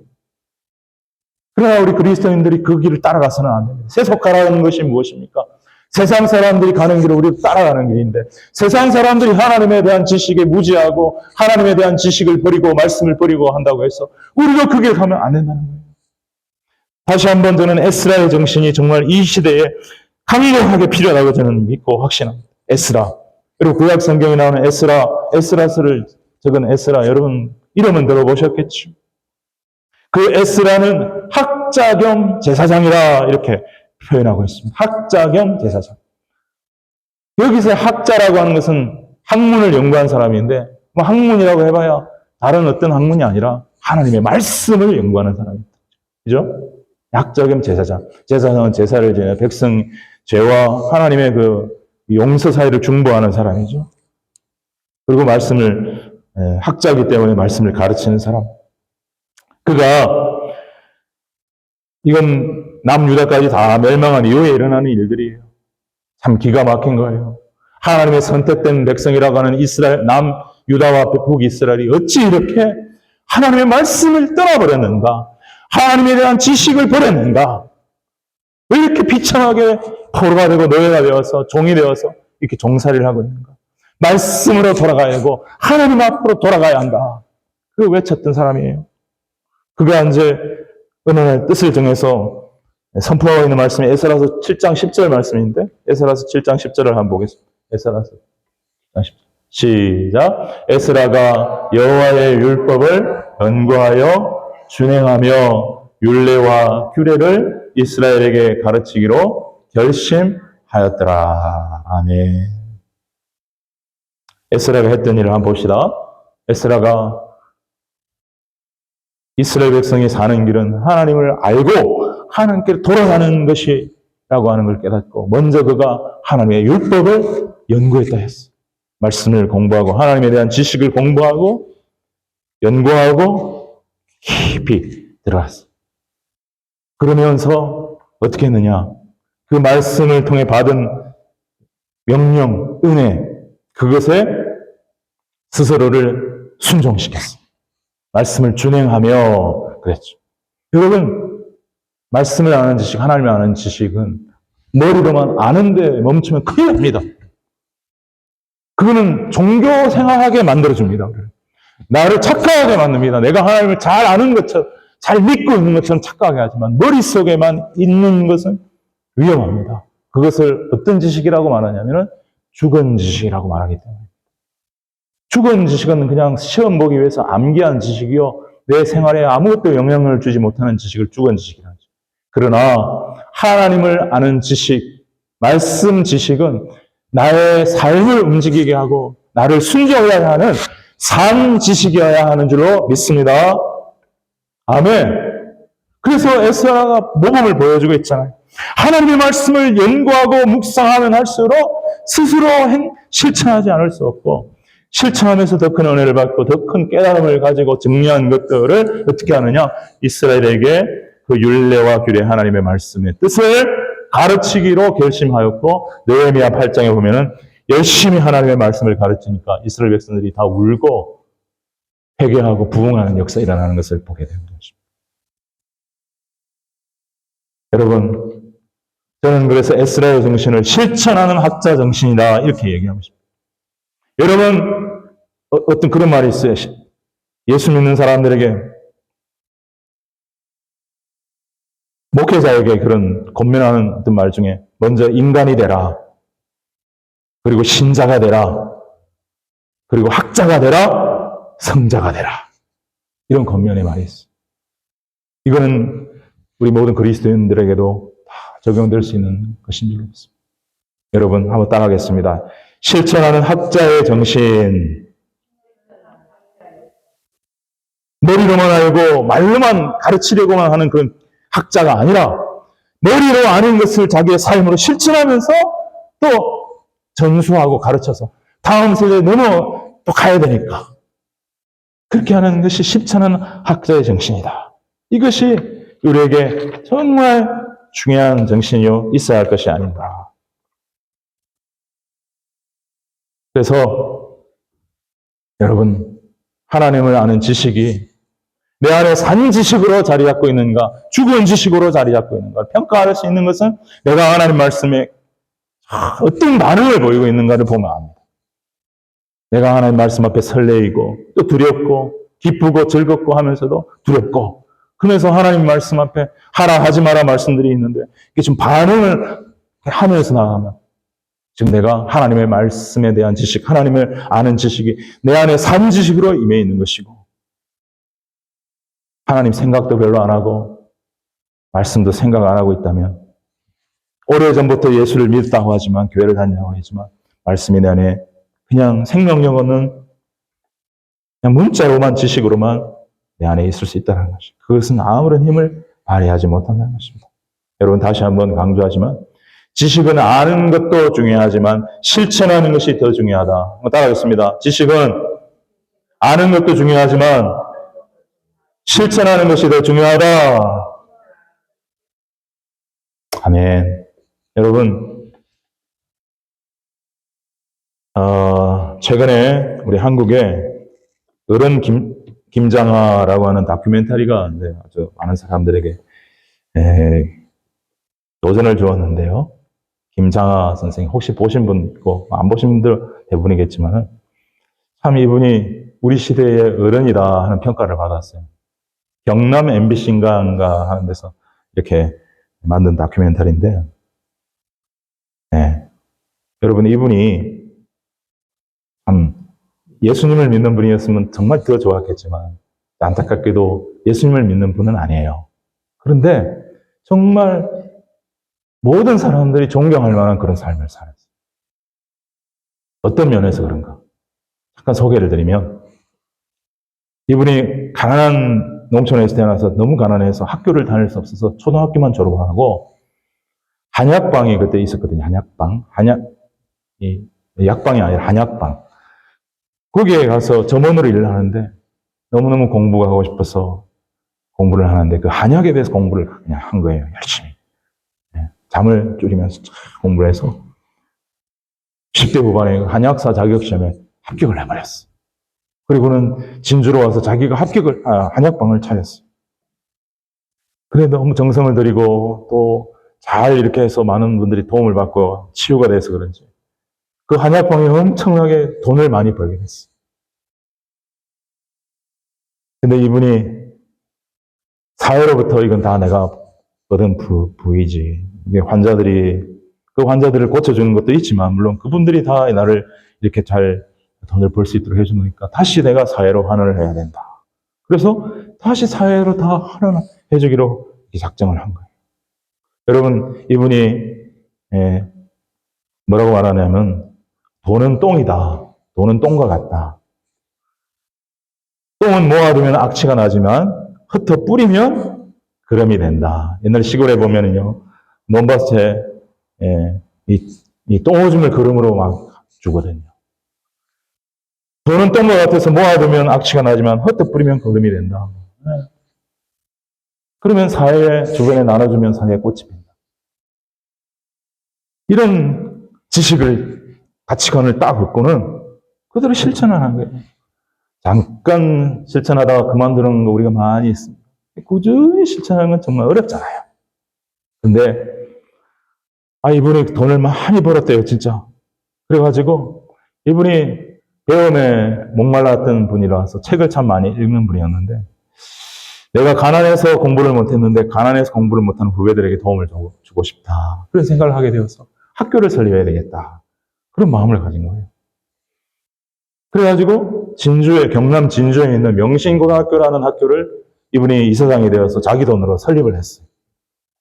Speaker 1: 그러나 우리 그리스도인들이 그 길을 따라가서는 안 됩니다. 세속가라는 것이 무엇입니까? 세상 사람들이 가는 길을 우리도 따라가는 길인데 세상 사람들이 하나님에 대한 지식에 무지하고 하나님에 대한 지식을 버리고 말씀을 버리고 한다고 해서 우리가 그 길 가면 안 된다는 거예요. 다시 한번 저는 에스라의 정신이 정말 이 시대에 강력하게 필요하다고 저는 믿고 확신합니다. 에스라. 그리고 구약 성경에 나오는 에스라서를 적은 에스라 여러분 이름은 들어보셨겠죠? 그 에스라는 학자 겸 제사장이라 이렇게 표현하고 있습니다. 학자 겸 제사장. 여기서 학자라고 하는 것은 학문을 연구한 사람인데 뭐 학문이라고 해봐야 다른 어떤 학문이 아니라 하나님의 말씀을 연구하는 사람입니다. 그죠? 학자 겸 제사장. 제사장은 제사를 지내 백성 죄와 하나님의 그 용서 사이를 중보하는 사람이죠. 그리고 말씀을 학자이기 때문에 말씀을 가르치는 사람. 그가 이건 남유다까지 다 멸망한 이후에 일어나는 일들이에요. 참 기가 막힌 거예요. 하나님의 선택된 백성이라고 하는 이스라엘, 남유다와 북이스라엘이 어찌 이렇게 하나님의 말씀을 떠나버렸는가? 하나님에 대한 지식을 버렸는가? 왜 이렇게 비참하게 포로가 되고 노예가 되어서 종이 되어서 이렇게 종살이를 하고 있는가? 말씀으로 돌아가야 하고 하나님 앞으로 돌아가야 한다. 그걸 외쳤던 사람이에요. 그가 이제 어느 날 뜻을 정해서 선포하고 있는 말씀이 에스라서 7장 10절 말씀인데 에스라서 7장 10절을 한번 보겠습니다. 에스라서 7장 10절. 시작. 에스라가 여호와의 율법을 연구하여 준행하며 율례와 규례를 이스라엘에게 가르치기로 결심하였더라. 아멘. 에스라가 했던 일을 한번 봅시다. 에스라가 이스라엘 백성이 사는 길은 하나님을 알고 하나님께 돌아가는 것이라고 하는 걸 깨닫고 먼저 그가 하나님의 율법을 연구했다 했어. 말씀을 공부하고 하나님에 대한 지식을 공부하고 연구하고 깊이 들어갔어. 그러면서 어떻게 했느냐? 그 말씀을 통해 받은 명령, 은혜, 그것에 스스로를 순종시켰어. 말씀을 준행하며 그랬죠. 여러분, 말씀을 아는 지식, 하나님을 아는 지식은 머리로만 아는데 멈추면 큰일 납니다. 그거는 종교 생활하게 만들어줍니다. 나를 착각하게 만듭니다. 내가 하나님을 잘 아는 것처럼, 잘 믿고 있는 것처럼 착각하게 하지만 머릿속에만 있는 것은 위험합니다. 그것을 어떤 지식이라고 말하냐면 죽은 지식이라고 말하기 때문에. 죽은 지식은 그냥 시험 보기 위해서 암기한 지식이요. 내 생활에 아무것도 영향을 주지 못하는 지식을 죽은 지식이라고 하죠. 그러나 하나님을 아는 지식, 말씀 지식은 나의 삶을 움직이게 하고 나를 순종해야 하는 산 지식이어야 하는 줄로 믿습니다. 아멘. 그래서 에스라가 모범을 보여주고 있잖아요. 하나님의 말씀을 연구하고 묵상하면 할수록 스스로 실천하지 않을 수 없고 실천하면서 더 큰 은혜를 받고 더 큰 깨달음을 가지고 정리한 것들을 어떻게 하느냐? 이스라엘에게 그 율례와 규례 하나님의 말씀의 뜻을 가르치기로 결심하였고 느헤미야 8장에 보면은 열심히 하나님의 말씀을 가르치니까 이스라엘 백성들이 다 울고 회개하고 부흥하는 역사가 일어나는 것을 보게 되는 것입니다. 여러분, 저는 그래서 에스라의 정신을 실천하는 학자 정신이다 이렇게 얘기하고 싶습니다. 여러분, 어떤 그런 말이 있어요. 예수 믿는 사람들에게, 목회자에게 그런 권면하는 어떤 말 중에 먼저 인간이 되라. 그리고 신자가 되라. 그리고 학자가 되라. 성자가 되라. 이런 권면의 말이 있어요. 이거는 우리 모든 그리스도인들에게도 다 적용될 수 있는 것인 줄 믿습니다. 여러분, 한번 따라하겠습니다. 실천하는 학자의 정신. 머리로만 알고 말로만 가르치려고만 하는 그런 학자가 아니라 머리로 아는 것을 자기의 삶으로 실천하면서 또 전수하고 가르쳐서 다음 세대에 넘어 또 가야 되니까 그렇게 하는 것이 실천하는 학자의 정신이다. 이것이 우리에게 정말 중요한 정신이요 있어야 할 것이 아닌가. 그래서 여러분, 하나님을 아는 지식이 내 안에 산 지식으로 자리 잡고 있는가, 죽은 지식으로 자리 잡고 있는가 평가할 수 있는 것은 내가 하나님 말씀에 어떤 반응을 보이고 있는가를 보면 압니다. 내가 하나님 말씀 앞에 설레이고 또 두렵고 기쁘고 즐겁고 하면서도 두렵고 그러면서 하나님 말씀 앞에 하라 하지 마라 말씀들이 있는데 이게 좀 반응을 하면서 나가면 지금 내가 하나님의 말씀에 대한 지식, 하나님을 아는 지식이 내 안에 산 지식으로 임해 있는 것이고 하나님 생각도 별로 안 하고 말씀도 생각 안 하고 있다면, 오래전부터 예수를 믿었다고 하지만, 교회를 다닌다고 하지만 말씀이 내 안에 그냥 생명력 없는 그냥 문자로만, 지식으로만 내 안에 있을 수 있다는 것이, 그것은 아무런 힘을 발휘하지 못한다는 것입니다. 여러분, 다시 한번 강조하지만, 지식은 아는 것도 중요하지만 실천하는 것이 더 중요하다. 따라하겠습니다. 지식은 아는 것도 중요하지만 실천하는 것이 더 중요하다. 아멘. 여러분, 최근에 우리 한국에 어른 김장하라고 하는 다큐멘터리가 아주 많은 사람들에게 도전을 주었는데요. 김장하 선생님, 혹시 보신 분 있고 안 보신 분들 대부분이겠지만 참 이분이 우리 시대의 어른이다 하는 평가를 받았어요. 경남 MBC인가 하는 데서 이렇게 만든 다큐멘터리인데, 여러분, 이분이 참 예수님을 믿는 분이었으면 정말 더 좋았겠지만 안타깝게도 예수님을 믿는 분은 아니에요. 그런데 정말 모든 사람들이 존경할 만한 그런 삶을 살았어요. 어떤 면에서 그런가? 잠깐 소개를 드리면, 이분이 가난한 농촌에서 태어나서 너무 가난해서 학교를 다닐 수 없어서 초등학교만 졸업하고 한약방이 그때 있었거든요. 한약방. 약방이 아니라 한약방. 거기에 가서 점원으로 일을 하는데 너무너무 공부가 하고 싶어서 공부를 하는데 그 한약에 대해서 공부를 그냥 한 거예요. 열심히. 잠을 줄이면서 공부를 해서 10대 후반에 한약사 자격시험에 합격을 해버렸어. 그리고는 진주로 와서 자기가 한약방을 차렸어요. 그래, 너무 정성을 들이고 또 잘 이렇게 해서 많은 분들이 도움을 받고 치유가 돼서 그런지 그 한약방이 엄청나게 돈을 많이 벌게 됐어요. 근데 이분이 사회로부터 이건 다 내가 얻은 부이지. 이게 그 환자들을 고쳐주는 것도 있지만, 물론 그분들이 다 나를 이렇게 잘 돈을 벌 수 있도록 해주니까 다시 내가 사회로 환원을 해야 된다. 그래서 다시 사회로 다 환원 해주기로 작정을 한 거예요. 여러분, 이분이 뭐라고 말하냐면, 돈은 똥이다. 돈은 똥과 같다. 똥은 모아두면 악취가 나지만 흩어 뿌리면 그럼이 된다. 옛날 시골에 보면은요, 논밭에 이 똥오줌을 그름으로 막 주거든요. 돈은 똥과 같아서 모아두면 악취가 나지만 흩어 뿌리면 그름이 된다. 그러면 사회 주변에 나눠주면 사회에 꽃이 핀다. 이런 지식을, 가치관을 딱 얻고는 그대로 실천하는 거예요. 잠깐 실천하다가 그만두는 거 우리가 많이 있습니다. 꾸준히 실천하는 건 정말 어렵잖아요. 근데 이분이 돈을 많이 벌었대요, 진짜. 그래가지고 이분이 배움에 목말랐던 분이라서 책을 참 많이 읽는 분이었는데, 내가 가난해서 공부를 못했는데 가난해서 공부를 못하는 후배들에게 도움을 주고 싶다. 그런 생각을 하게 되어서 학교를 설립해야 되겠다. 그런 마음을 가진 거예요. 그래가지고 경남 진주에 있는 명신고등학교라는 학교를 이분이 이사장이 되어서 자기 돈으로 설립을 했어요.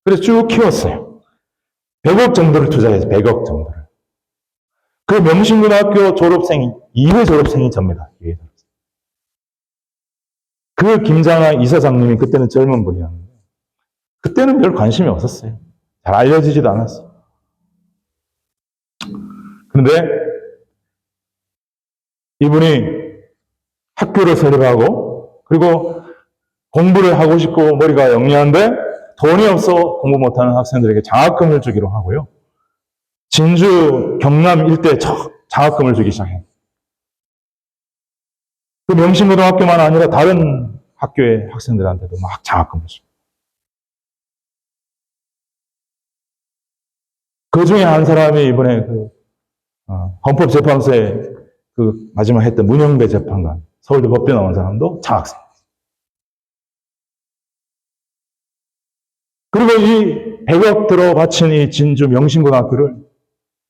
Speaker 1: 그래서 쭉 키웠어요. 100억 정도를 투자해서 100억 정도를. 그 명신고등학교 졸업생이 2회 졸업생이 접니다. 2회 졸업생. 그 김장하 이사장님이 그때는 젊은 분이었는데 그때는 별 관심이 없었어요. 잘 알려지지도 않았어요. 그런데 이분이 학교를 설립하고 그리고 공부를 하고 싶고 머리가 영리한데 돈이 없어 공부 못하는 학생들에게 장학금을 주기로 하고요. 진주, 경남 일대 장학금을 주기 시작해요. 그 명신고등학교만 아니라 다른 학교의 학생들한테도 막 장학금을 줍니다. 그 중에 한 사람이 이번에 헌법재판소에 마지막 했던 문영배 재판관, 서울대 법대 나온 사람도 장학생. 그리고 이 100억 들어 바친 이 진주 명신고등학교를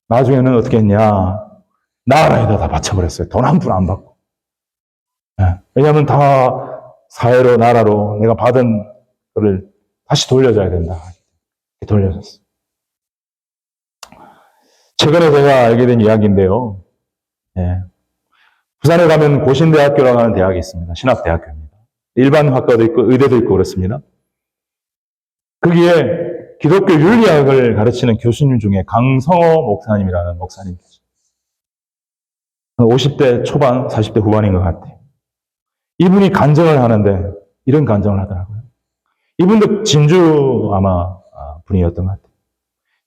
Speaker 1: 나중에는 어떻게 했냐. 나라에다 다 바쳐버렸어요. 돈 한 푼 안 받고. 왜냐하면 다 사회로, 나라로 내가 받은 거를 다시 돌려줘야 된다. 돌려줬어. 최근에 제가 알게 된 이야기인데요. 예. 부산에 가면 고신대학교라고 하는 대학이 있습니다. 신학대학교입니다. 일반 학과도 있고 의대도 있고 그렇습니다. 거기에 기독교 윤리학을 가르치는 교수님 중에 강성호 목사님이라는 목사님 계십니다. 50대 초반, 40대 후반인 것 같아요. 이분이 간증을 하는데 이런 간증을 하더라고요. 이분도 진주 아마 분이었던 것 같아요.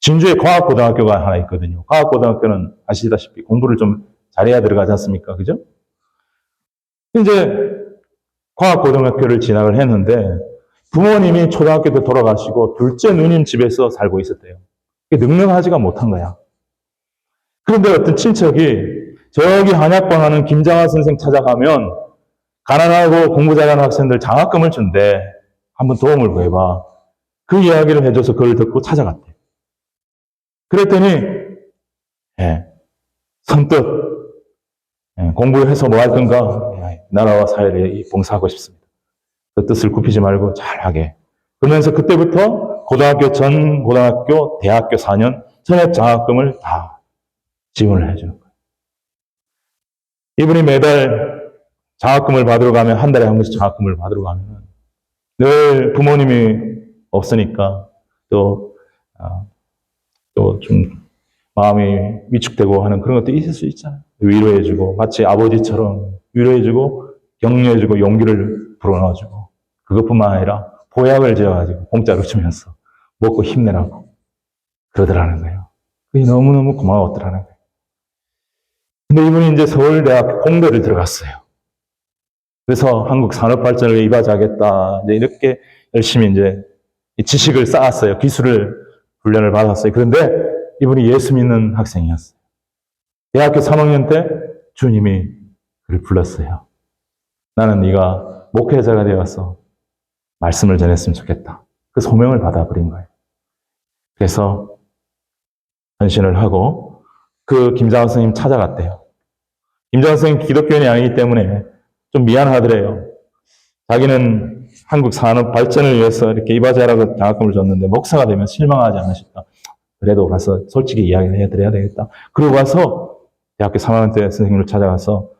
Speaker 1: 진주에 과학고등학교가 하나 있거든요. 과학고등학교는 아시다시피 공부를 좀 잘해야 들어가지 않습니까? 그죠? 이제 과학고등학교를 진학을 했는데 부모님이 초등학교 때 돌아가시고 둘째 누님 집에서 살고 있었대요. 능력하지가 못한 거야. 그런데 어떤 친척이 저기 한약방 하는 김장하 선생 찾아가면 가난하고 공부 잘하는 학생들 장학금을 준대. 한번 도움을 구해봐. 그 이야기를 해줘서 그걸 듣고 찾아갔대. 그랬더니 선뜻 공부를 해서 뭐 할 건가? 나라와 사회를 봉사하고 싶습니다. 그 뜻을 굽히지 말고 잘하게. 그러면서 그때부터 고등학교 전 고등학교 대학교 4년 전액 장학금을 다 지원을 해주는 거예요. 이분이 매달 장학금을 받으러 가면 한 달에 한 번씩 장학금을 받으러 가면 늘 부모님이 없으니까 또 좀 마음이 위축되고 하는 그런 것도 있을 수 있잖아요. 위로해주고 마치 아버지처럼 위로해주고 격려해주고 용기를 불어넣어주고 그것뿐만 아니라 보약을 지어가지고 공짜로 주면서 먹고 힘내라고 그러더라는 거예요. 그게 너무너무 고마웠더라는 거예요. 근데 이분이 이제 서울대학교 공대를 들어갔어요. 그래서 한국 산업 발전을 이바지하겠다. 이제 이렇게 열심히 이제 지식을 쌓았어요. 기술을 훈련을 받았어요. 그런데 이분이 예수 믿는 학생이었어요. 대학교 3학년 때 주님이 그를 불렀어요. 나는 네가 목회자가 되어서 말씀을 전했으면 좋겠다. 그 소명을 받아버린 거예요. 그래서 헌신을 하고 그 김장하 선생님 찾아갔대요. 김장하 선생님 기독교인이 아니기 때문에 좀 미안하더래요. 자기는 한국 산업 발전을 위해서 이렇게 이바지하라고 장학금을 줬는데 목사가 되면 실망하지 않으실까. 그래도 가서 솔직히 이야기를 해드려야 되겠다. 그러고 가서 대학교 3학년 때 선생님을 찾아가서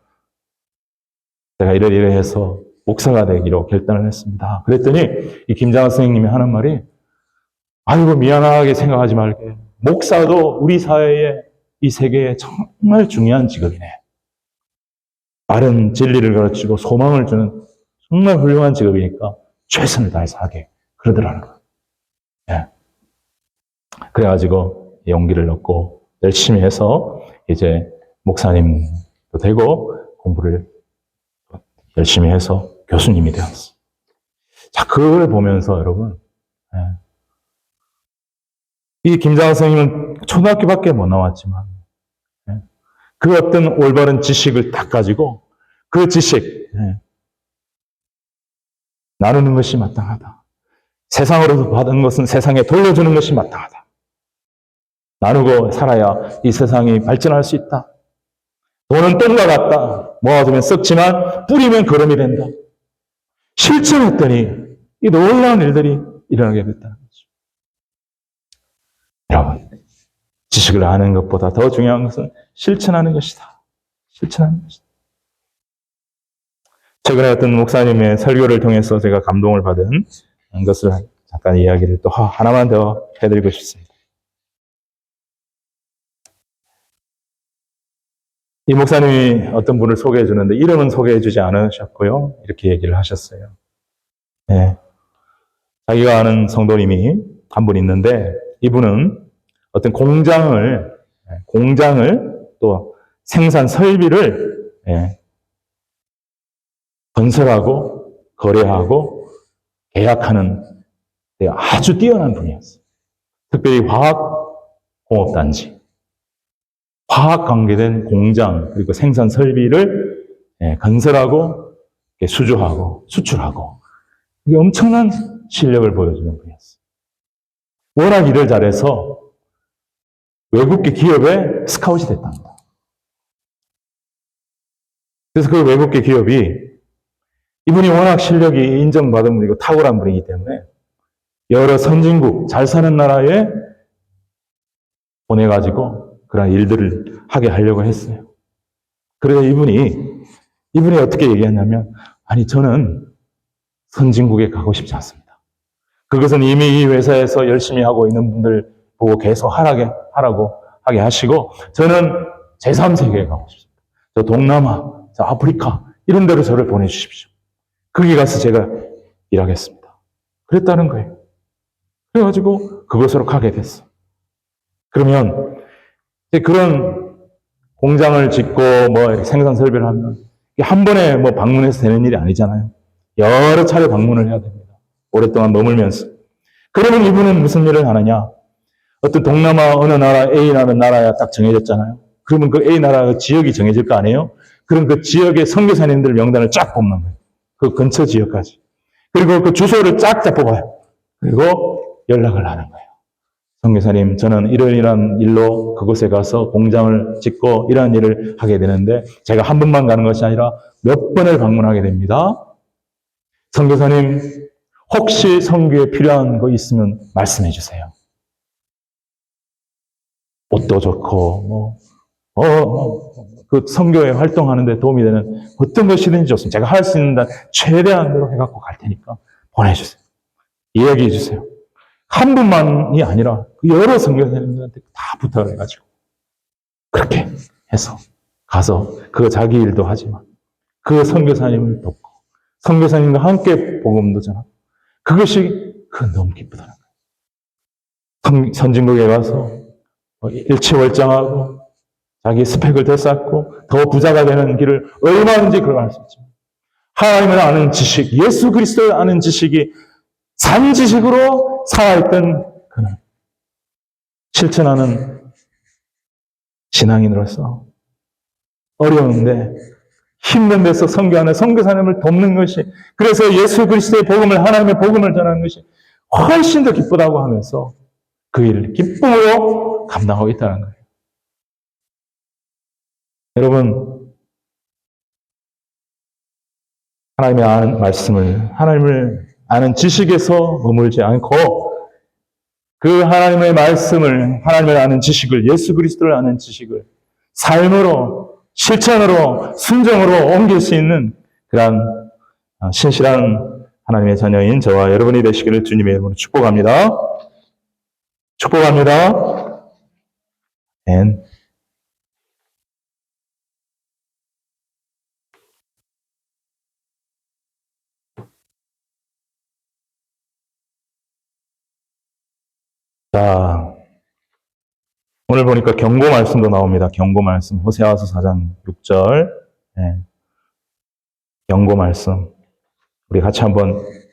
Speaker 1: 제가 이래 해서 목사가 되기로 결단을 했습니다. 그랬더니 이 김장하 선생님이 하는 말이 아이고 미안하게 생각하지 말게. 목사도 우리 사회에 이 세계에 정말 중요한 직업이네. 바른 진리를 가르치고 소망을 주는 정말 훌륭한 직업이니까 최선을 다해서 하게 그러더라는 거예요. 예. 그래가지고 용기를 얻고 열심히 해서 이제 목사님도 되고 공부를 열심히 해서 교수님이 되었어요. 자, 그걸 보면서 여러분, 이 김장하 선생님은 초등학교밖에 못 나왔지만 그 어떤 올바른 지식을 딱 가지고 그 지식 나누는 것이 마땅하다. 세상으로서 받은 것은 세상에 돌려주는 것이 마땅하다. 나누고 살아야 이 세상이 발전할 수 있다. 돈은 똥과 같다. 모아두면 썩지만 뿌리면 거름이 된다. 실천했더니 이 놀라운 일들이 일어나게 됐다는 거죠. 여러분, 지식을 아는 것보다 더 중요한 것은 실천하는 것이다. 실천하는 것이다. 최근에 어떤 목사님의 설교를 통해서 제가 감동을 받은 것을 잠깐 이야기를 또 하나만 더 해드리고 싶습니다. 이 목사님이 어떤 분을 소개해 주는데 이름은 소개해 주지 않으셨고요. 이렇게 얘기를 하셨어요. 네. 자기가 아는 성도님이 한 분 있는데 이분은 어떤 공장을 또 생산 설비를 건설하고 거래하고 계약하는 아주 뛰어난 분이었어요. 특별히 화학공업단지, 화학 관계된 공장 그리고 생산 설비를 건설하고 수주하고 수출하고 이게 엄청난 실력을 보여주는 분이었어요. 워낙 일을 잘해서 외국계 기업에 스카웃이 됐답니다. 그래서 그 외국계 기업이 이분이 워낙 실력이 인정받은 분이고 탁월한 분이기 때문에 여러 선진국, 잘 사는 나라에 보내가지고 그런 일들을 하게 하려고 했어요. 그래서 이분이 어떻게 얘기했냐면, 아니, 저는 선진국에 가고 싶지 않습니다. 그것은 이미 이 회사에서 열심히 하고 있는 분들 보고 계속 하라고 하게 하시고, 저는 제3세계에 가고 싶습니다. 저 동남아, 저 아프리카, 이런 데로 저를 보내주십시오. 거기 가서 제가 일하겠습니다. 그랬다는 거예요. 그래가지고 그곳으로 가게 됐어. 그러면 그런 공장을 짓고 뭐 생산 설비를 하면 한 번에 뭐 방문해서 되는 일이 아니잖아요. 여러 차례 방문을 해야 됩니다. 오랫동안 머물면서. 그러면 이분은 무슨 일을 하느냐? 어떤 동남아 어느 나라 A라는 나라가 딱 정해졌잖아요. 그러면 그 A 나라 지역이 정해질 거 아니에요? 그럼 그 지역의 선교사님들 명단을 쫙 뽑는 거예요. 그 근처 지역까지. 그리고 그 주소를 쫙 뽑아요. 그리고 연락을 하는 거예요. 선교사님, 저는 이런 일로 그곳에 가서 공장을 짓고 이런 일을 하게 되는데 제가 한 번만 가는 것이 아니라 몇 번을 방문하게 됩니다. 선교사님, 혹시 선교에 필요한 거 있으면 말씀해 주세요. 옷도 좋고 그 선교에 활동하는데 도움이 되는 어떤 것이든지 좋습니다. 제가 할 수 있는 한 최대한으로 해갖고 갈 테니까 보내주세요. 이야기해 주세요. 한 분만이 아니라 여러 선교사님들한테 다 부탁을 해가지고 그렇게 해서 가서 그 자기 일도 하지만 그 선교사님을 돕고 선교사님과 함께 복음도 전하고 그것이 너무 기쁘다는 거예요. 선진국에 가서 일치월장하고 자기 스펙을 더 쌓고 더 부자가 되는 길을 얼마든지 걸어갈 수 있지만 하나님을 아는 지식, 예수 그리스도를 아는 지식이 산 지식으로 살아있던 그는 실천하는 신앙인으로서 어려운데 힘든 데서 선교하는 선교사님을 돕는 것이 그래서 예수 그리스도의 복음을 하나님의 복음을 전하는 것이 훨씬 더 기쁘다고 하면서 그 일을 기쁨으로 감당하고 있다는 거예요. 여러분 하나님의 아는 말씀을 하나님을 아는 지식에서 머물지 않고 그 하나님의 말씀을 하나님을 아는 지식을 예수 그리스도를 아는 지식을 삶으로 실천으로 순종으로 옮길 수 있는 그런 신실한 하나님의 자녀인 저와 여러분이 되시기를 주님의 이름으로 축복합니다. 축복합니다. 아멘. 자, 오늘 보니까 경고 말씀도 나옵니다. 경고 말씀. 호세아서 4장 6절. 네. 경고 말씀. 우리 같이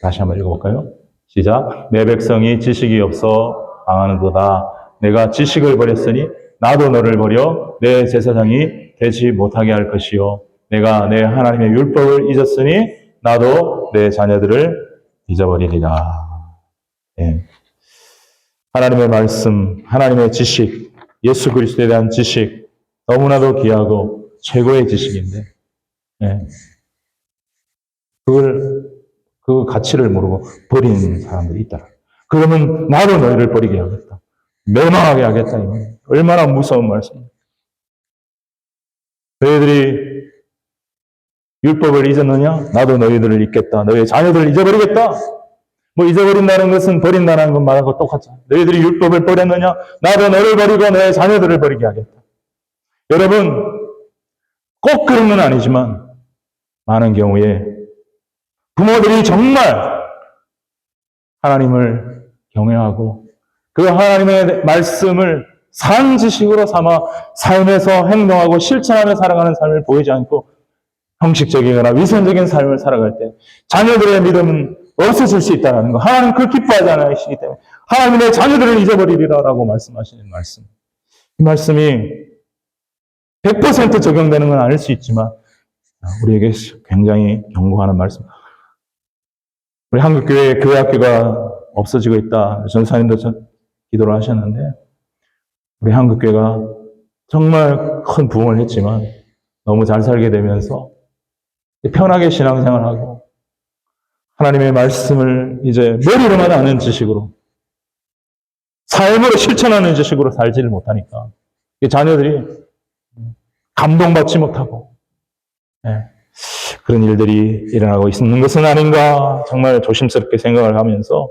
Speaker 1: 다시 한번 읽어볼까요? 시작. 내 백성이 지식이 없어 망하는도다. 내가 지식을 버렸으니 나도 너를 버려 내 제사장이 되지 못하게 할 것이요. 내가 내 하나님의 율법을 잊었으니 나도 내 자녀들을 잊어버리리라. 네. 하나님의 말씀, 하나님의 지식, 예수 그리스도에 대한 지식, 너무나도 귀하고 최고의 지식인데, 네. 그 가치를 모르고 버리는 사람들이 있다. 그러면 나도 너희를 버리게 하겠다. 멸망하게 하겠다. 얼마나 무서운 말씀입니까? 너희들이 율법을 잊었느냐? 나도 너희들을 잊겠다. 너희의 자녀들을 잊어버리겠다. 뭐 잊어버린다는 것은 버린다는 것 말하고 똑같잖아. 너희들이 율법을 버렸느냐? 나도 너를 버리고 너의 자녀들을 버리게 하겠다. 여러분, 꼭 그런 건 아니지만 많은 경우에 부모들이 정말 하나님을 경외하고 그 하나님의 말씀을 산 지식으로 삼아 삶에서 행동하고 실천하며 살아가는 삶을 보이지 않고 형식적이거나 위선적인 삶을 살아갈 때 자녀들의 믿음은 없어질 수 있다는 거. 하나님 그걸 기뻐하지 않으시기 때문에 하나님의 자녀들을 잊어버리리라라고 말씀하시는 말씀. 이 말씀이 100% 적용되는 건 아닐 수 있지만 우리에게 굉장히 경고하는 말씀. 우리 한국교회 교회학교가 없어지고 있다. 전사님도 기도를 하셨는데 우리 한국교회가 정말 큰 부흥을 했지만 너무 잘 살게 되면서 편하게 신앙생활하고 하나님의 말씀을 이제 머리로만 아는 지식으로, 삶으로 실천하는 지식으로 살지를 못하니까 자녀들이 감동받지 못하고 그런 일들이 일어나고 있는 것은 아닌가 정말 조심스럽게 생각을 하면서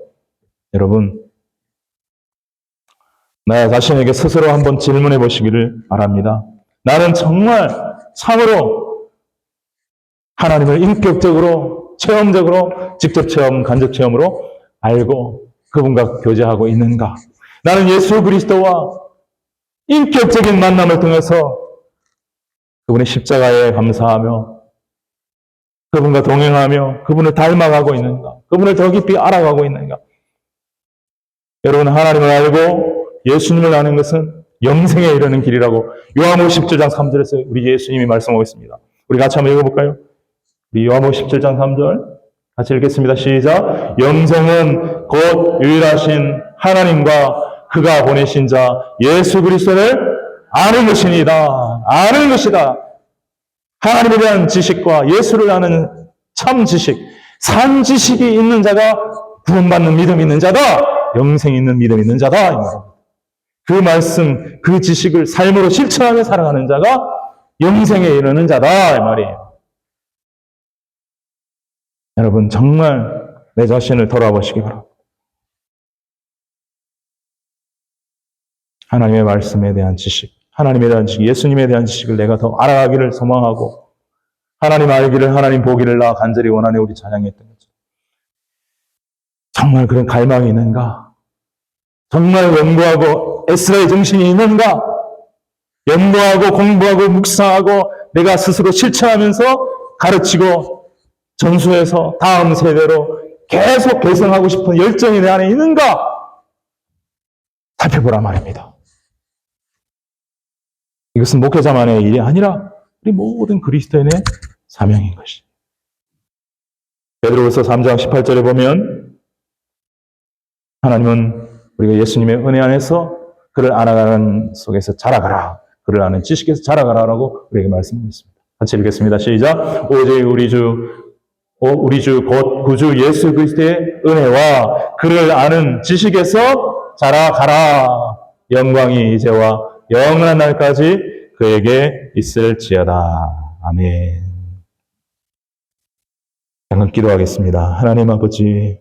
Speaker 1: 여러분 나 자신에게 스스로 한번 질문해 보시기를 바랍니다. 나는 정말 참으로 하나님을 인격적으로 체험적으로 직접 체험, 간접 체험으로 알고 그분과 교제하고 있는가? 나는 예수 그리스도와 인격적인 만남을 통해서 그분의 십자가에 감사하며 그분과 동행하며 그분을 닮아가고 있는가? 그분을 더 깊이 알아가고 있는가? 여러분 하나님을 알고 예수님을 아는 것은 영생에 이르는 길이라고 요한복음 17장 3절에서 우리 예수님이 말씀하고 있습니다. 우리 같이 한번 읽어볼까요? 우리 요한복음 17장 3절 같이 읽겠습니다. 시작. 영생은 곧 유일하신 하나님과 그가 보내신 자 예수 그리스도를 아는 것이니다. 아는 것이다. 하나님에 대한 지식과 예수를 아는 참 지식, 산 지식이 있는 자가 구원받는 믿음이 있는 자다. 영생 있는 믿음이 있는 자다. 그 말씀, 그 지식을 삶으로 실천하며 살아가는 자가 영생에 이르는 자다. 이 말이에요. 여러분 정말 내 자신을 돌아보시기 바랍니다. 하나님의 말씀에 대한 지식, 하나님에 대한 지식, 예수님에 대한 지식을 내가 더 알아가기를 소망하고 하나님 알기를, 하나님 보기를 나 간절히 원하네 우리 찬양했던 거죠. 정말 그런 갈망이 있는가? 정말 연구하고 에스라의 정신이 있는가? 연구하고 공부하고 묵상하고 내가 스스로 실천하면서 가르치고 전수해서 다음 세대로 계속 개성하고 싶은 열정이 내 안에 있는가? 살펴보라 말입니다. 이것은 목회자만의 일이 아니라 우리 모든 그리스도인의 사명인 것이죠. 베드로후서 3장 18절에 보면 하나님은 우리가 예수님의 은혜 안에서 그를 알아가는 속에서 자라가라. 그를 아는 지식에서 자라가라라고 우리에게 말씀하고 있습니다. 같이 읽겠습니다. 시작. 오직 우리 주 곧 구주 예수 그리스도의 은혜와 그를 아는 지식에서 자라가라. 영광이 이제와 영원한 날까지 그에게 있을지어다. 아멘. 잠깐 기도하겠습니다. 하나님 아버지,